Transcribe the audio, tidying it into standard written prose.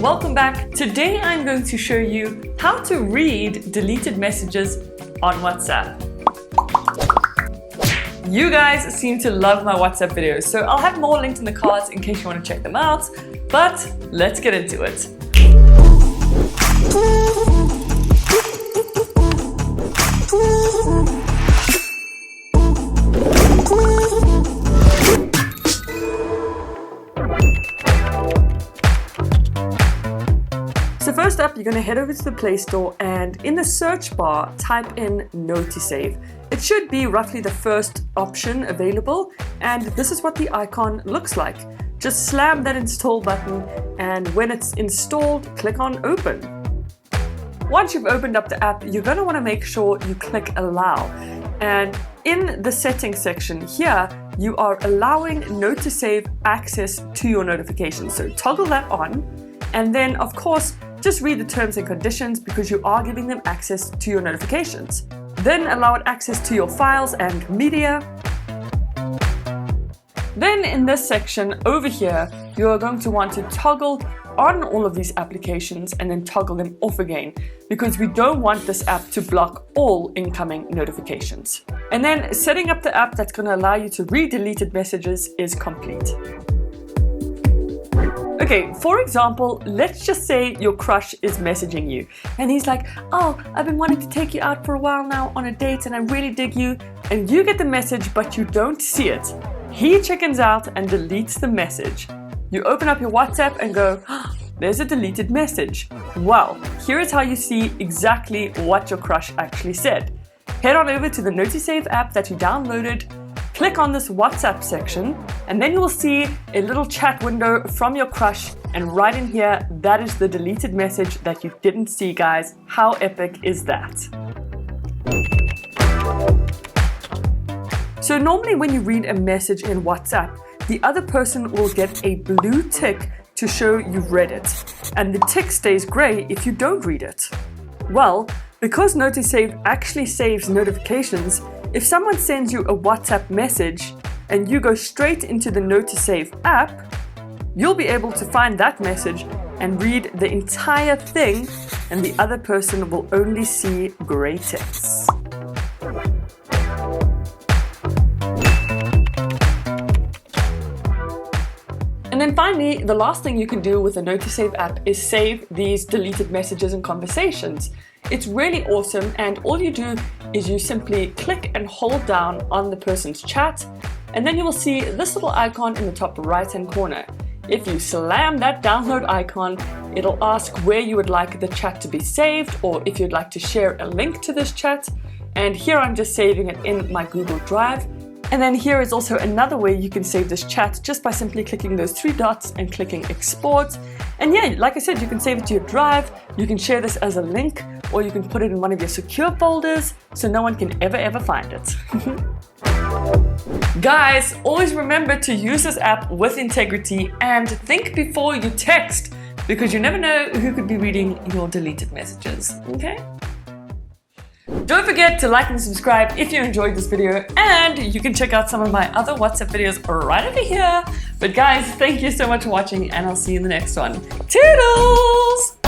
welcome back. Today I'm going to show you how to read deleted messages on WhatsApp. You guys seem to love my WhatsApp videos, so I'll have more linked in the cards in case you want to check them out, but let's get into it. So first up, you're going to head over to the Play Store and in the search bar, type in Note to Save. It should be roughly the first option available, and this is what the icon looks like. Just slam that install button, and when it's installed, click on Open. Once you've opened up the app, you're going to want to make sure you click Allow. And in the settings section here, you are allowing Note to Save access to your notifications. So toggle that on, and then of course, just read the terms and conditions because you are giving them access to your notifications. Then allow it access to your files and media. Then in this section over here, you are going to want to toggle on all of these applications and then toggle them off again because we don't want this app to block all incoming notifications. And then setting up the app that's going to allow you to read deleted messages is complete. Okay, for example, let's just say your crush is messaging you and he's like, oh, I've been wanting to take you out for a while now on a date and I really dig you, and you get the message but you don't see it. He chickens out and deletes the message. You open up your WhatsApp and go, oh, there's a deleted message. Well, here is how you see exactly what your crush actually said. Head on over to the Note to Save app that you downloaded, click on this WhatsApp section, and then you will see a little chat window from your crush, and right in here, that is the deleted message that you didn't see, guys. How epic is that? So normally when you read a message in WhatsApp, the other person will get a blue tick to show you've read it, and the tick stays gray if you don't read it. Well, because Note to Save actually saves notifications, if someone sends you a WhatsApp message and you go straight into the Note to Save app, you'll be able to find that message and read the entire thing, and the other person will only see gray ticks. And then finally, the last thing you can do with the Note to Save app is save these deleted messages and conversations. It's really awesome, and all you do is you simply click and hold down on the person's chat, and then you will see this little icon in the top right hand corner. If you slam that download icon, it'll ask where you would like the chat to be saved or if you'd like to share a link to this chat. And here I'm just saving it in my Google Drive. And then here is also another way you can save this chat just by simply clicking those three dots and clicking export. And yeah, like I said, you can save it to your drive, you can share this as a link, or you can put it in one of your secure folders so no one can ever find it. Guys, always remember to use this app with integrity and think before you text, because you never know who could be reading your deleted messages, okay? Don't forget to like and subscribe if you enjoyed this video, and you can check out some of my other WhatsApp videos right over here. But guys, thank you so much for watching, and I'll see you in the next one. Toodles!